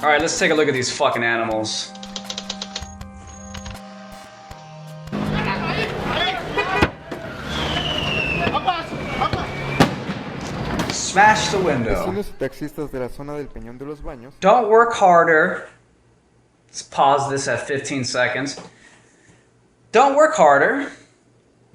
Alright, let's take a look at these fucking animals. Smash the window. Don't work harder. Let's pause this at 15 seconds. Don't work harder.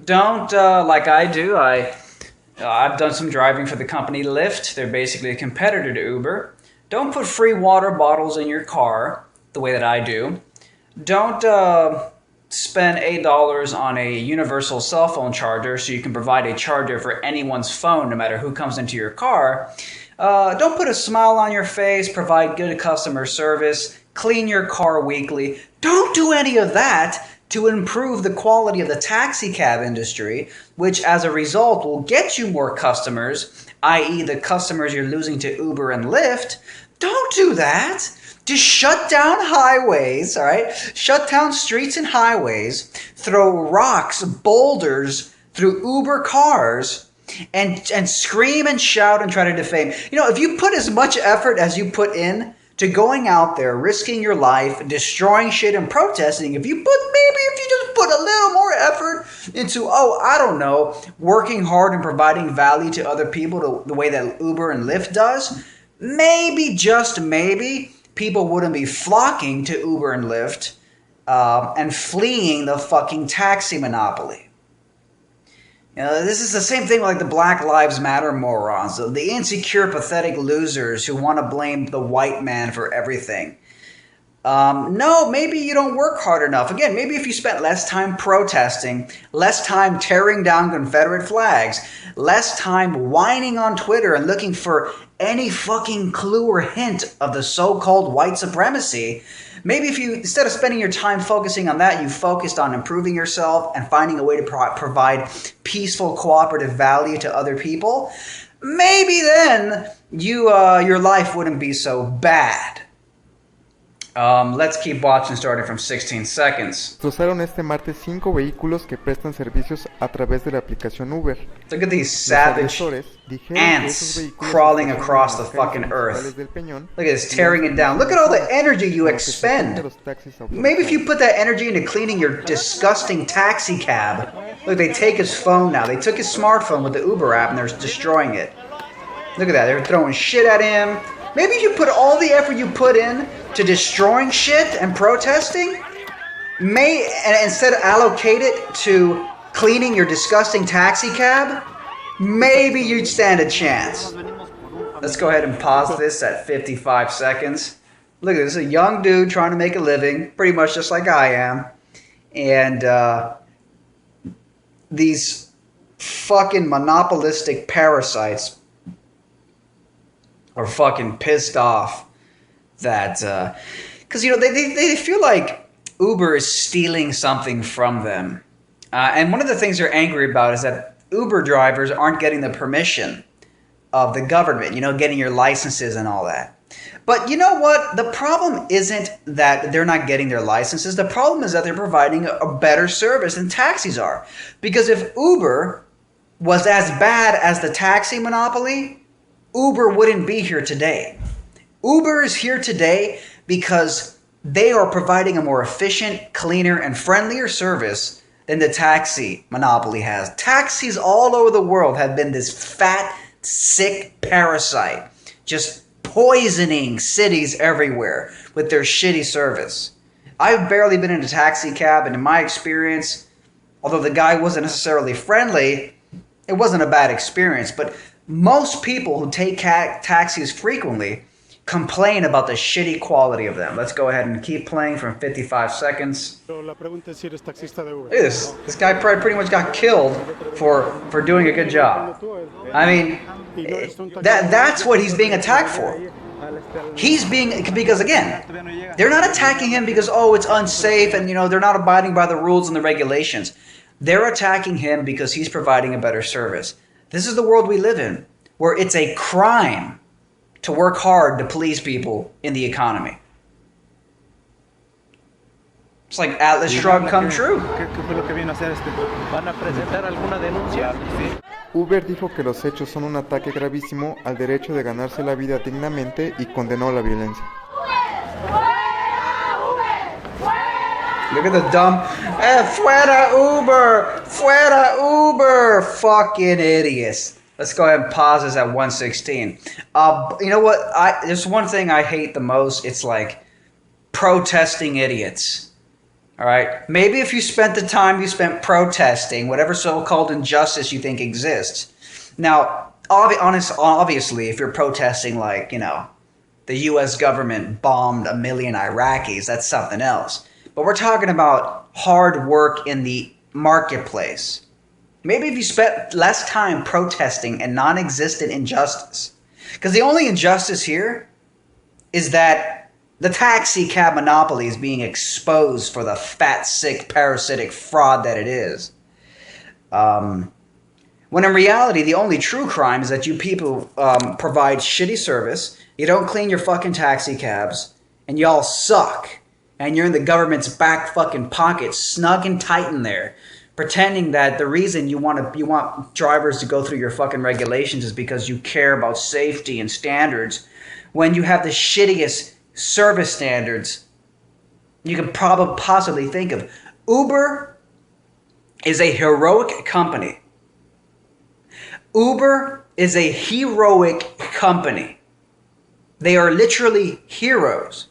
Don't, like I do, I've done some driving for the company Lyft. They're basically a competitor to Uber. Don't put free water bottles in your car the way that I do. Don't spend $8 on a universal cell phone charger so you can provide a charger for anyone's phone no matter who comes into your car. Don't put a smile on your face, provide good customer service, clean your car weekly. Don't do any of that to improve the quality of the taxi cab industry, which as a result will get you more customers, i.e. the customers you're losing to Uber and Lyft. Don't do that. Just shut down highways, all right? Shut down streets and highways, throw rocks, boulders through Uber cars, and scream and shout and try to defame. You know, if you put as much effort as you put in to going out there, risking your life, destroying shit and protesting, if you just put a little more effort into, I don't know, working hard and providing value to other people the way that Uber and Lyft does, maybe, just maybe, people wouldn't be flocking to Uber and Lyft and fleeing the fucking taxi monopoly. You know, this is the same thing like the Black Lives Matter morons, the insecure, pathetic losers who want to blame the white man for everything. No, maybe you don't work hard enough. Again, maybe if you spent less time protesting, less time tearing down Confederate flags, less time whining on Twitter and looking for any fucking clue or hint of the so-called white supremacy, maybe if you, instead of spending your time focusing on that, you focused on improving yourself and finding a way to provide peaceful, cooperative value to other people, maybe then your life wouldn't be so bad. Let's keep watching starting from 16 seconds. Destrozaron este martes 5 vehículos que prestan servicios a través de la aplicación Uber. Look at these savage ants crawling across the fucking earth. Look at this, tearing it down. Look at all the energy you expend. Maybe if you put that energy into cleaning your disgusting taxi cab. Look, they take his phone now. They took his smartphone with the Uber app and they're destroying it. Look at that, they're throwing shit at him. Maybe you put all the effort you put in to destroying shit and protesting, and instead allocate it to cleaning your disgusting taxi cab, maybe you'd stand a chance. Let's go ahead and pause this at 55 seconds. Look at this, a young dude trying to make a living, pretty much just like I am. And these fucking monopolistic parasites are fucking pissed off that, because, you know, they feel like Uber is stealing something from them. And one of the things they're angry about is that Uber drivers aren't getting the permission of the government, you know, getting your licenses and all that. But you know what? The problem isn't that they're not getting their licenses. The problem is that they're providing a better service than taxis are. Because if Uber was as bad as the taxi monopoly, Uber wouldn't be here today. Uber is here today because they are providing a more efficient, cleaner, and friendlier service than the taxi monopoly has. Taxis all over the world have been this fat, sick parasite, just poisoning cities everywhere with their shitty service. I've barely been in a taxi cab, and in my experience, although the guy wasn't necessarily friendly, it wasn't a bad experience, but most people who take taxis frequently complain about the shitty quality of them. Let's go ahead and keep playing from 55 seconds. Look at this. This guy pretty much got killed for doing a good job. I mean, that's what he's being attacked for. He's being, because again, they're not attacking him because, it's unsafe and, you know, they're not abiding by the rules and the regulations. They're attacking him because he's providing a better service. This is the world we live in, where it's a crime to work hard to please people in the economy. It's like Atlas Shrugged come true. Uber dijo que los hechos son un ataque gravísimo al derecho de ganarse la vida dignamente y condenó la violencia. Look at the dumb. Fuera Uber! Fuera Uber! Fucking idiots. Let's go ahead and pause this at 116. You know what? There's one thing I hate the most. It's like protesting idiots. All right? Maybe if you spent the time you spent protesting whatever so-called injustice you think exists. Now, obviously, if you're protesting like, the U.S. government bombed 1 million Iraqis, that's something else. But we're talking about hard work in the marketplace. Maybe if you spent less time protesting a non-existent injustice. Because the only injustice here is that the taxi cab monopoly is being exposed for the fat, sick, parasitic fraud that it is. When in reality, the only true crime is that you people provide shitty service, you don't clean your fucking taxi cabs, and y'all suck. And you're in the government's back fucking pocket, snug and tight in there, pretending that the reason you want drivers to go through your fucking regulations is because you care about safety and standards, when you have the shittiest service standards you could possibly think of. Uber is a heroic company. Uber is a heroic company. They are literally heroes.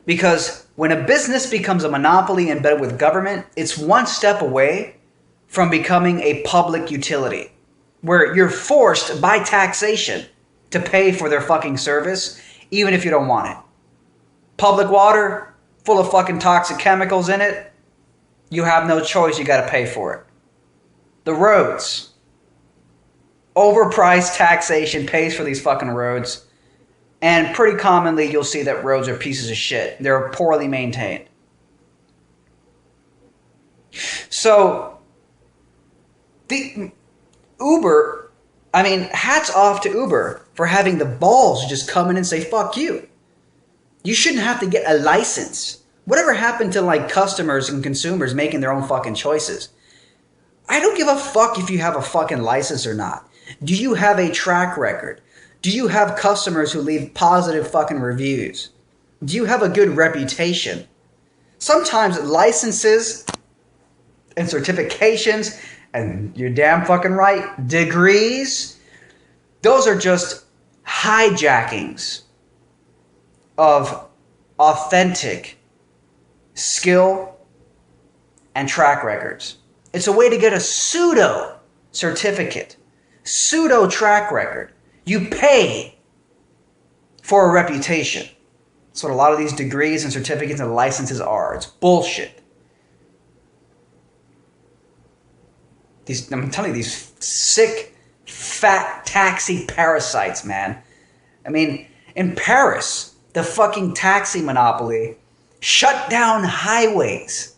Because when a business becomes a monopoly embedded with government, it's one step away from becoming a public utility, where you're forced by taxation to pay for their fucking service, even if you don't want it. Public water, full of fucking toxic chemicals in it, you have no choice, you gotta pay for it. The roads. Overpriced taxation pays for these fucking roads. And pretty commonly, you'll see that roads are pieces of shit. They're poorly maintained. So, the Uber, hats off to Uber for having the balls to just come in and say, fuck you. You shouldn't have to get a license. Whatever happened to like customers and consumers making their own fucking choices? I don't give a fuck if you have a fucking license or not. Do you have a track record? Do you have customers who leave positive fucking reviews? Do you have a good reputation? Sometimes licenses and certifications, and you're damn fucking right, degrees, those are just hijackings of authentic skill and track records. It's a way to get a pseudo certificate, pseudo track record. You pay for a reputation. That's what a lot of these degrees and certificates and licenses are. It's bullshit. I'm telling you, these sick, fat taxi parasites, man. In Paris, the fucking taxi monopoly shut down highways.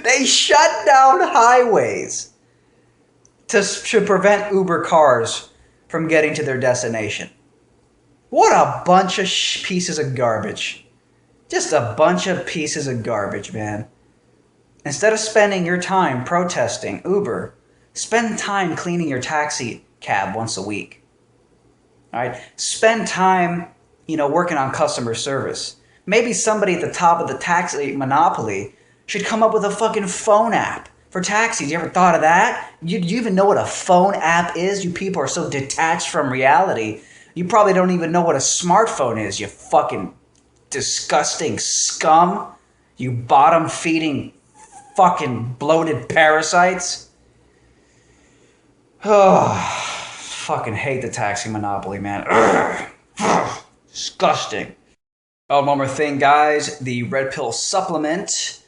They shut down highways to prevent Uber cars from getting to their destination. What a bunch of pieces of garbage. Just a bunch of pieces of garbage, man. Instead of spending your time protesting Uber, spend time cleaning your taxi cab once a week. All right? Spend time, working on customer service. Maybe somebody at the top of the taxi monopoly should come up with a fucking phone app for taxis. You ever thought of that? You even know what a phone app is? You people are so detached from reality. You probably don't even know what a smartphone is, you fucking disgusting scum. You bottom-feeding fucking bloated parasites. Oh, fucking hate the taxi monopoly, man. Disgusting. Oh, one more thing, guys. The Red Pill supplement.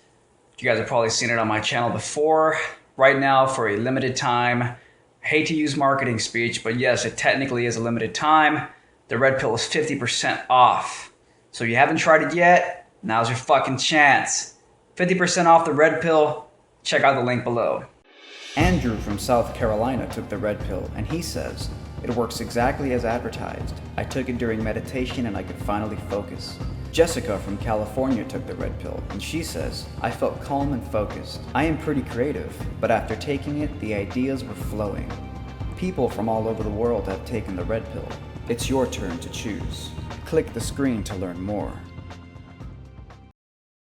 You guys have probably seen it on my channel before. Right now, for a limited time, I hate to use marketing speech, but yes, it technically is a limited time. The Red Pill is 50% off. So if you haven't tried it yet, now's your fucking chance. 50% off the Red Pill. Check out the link below. Andrew from South Carolina took the Red Pill, and he says, it works exactly as advertised. I took it during meditation and I could finally focus. Jessica from California took the Red Pill, and she says, I felt calm and focused. I am pretty creative, but after taking it, the ideas were flowing. People from all over the world have taken the Red Pill. It's your turn to choose. Click the screen to learn more.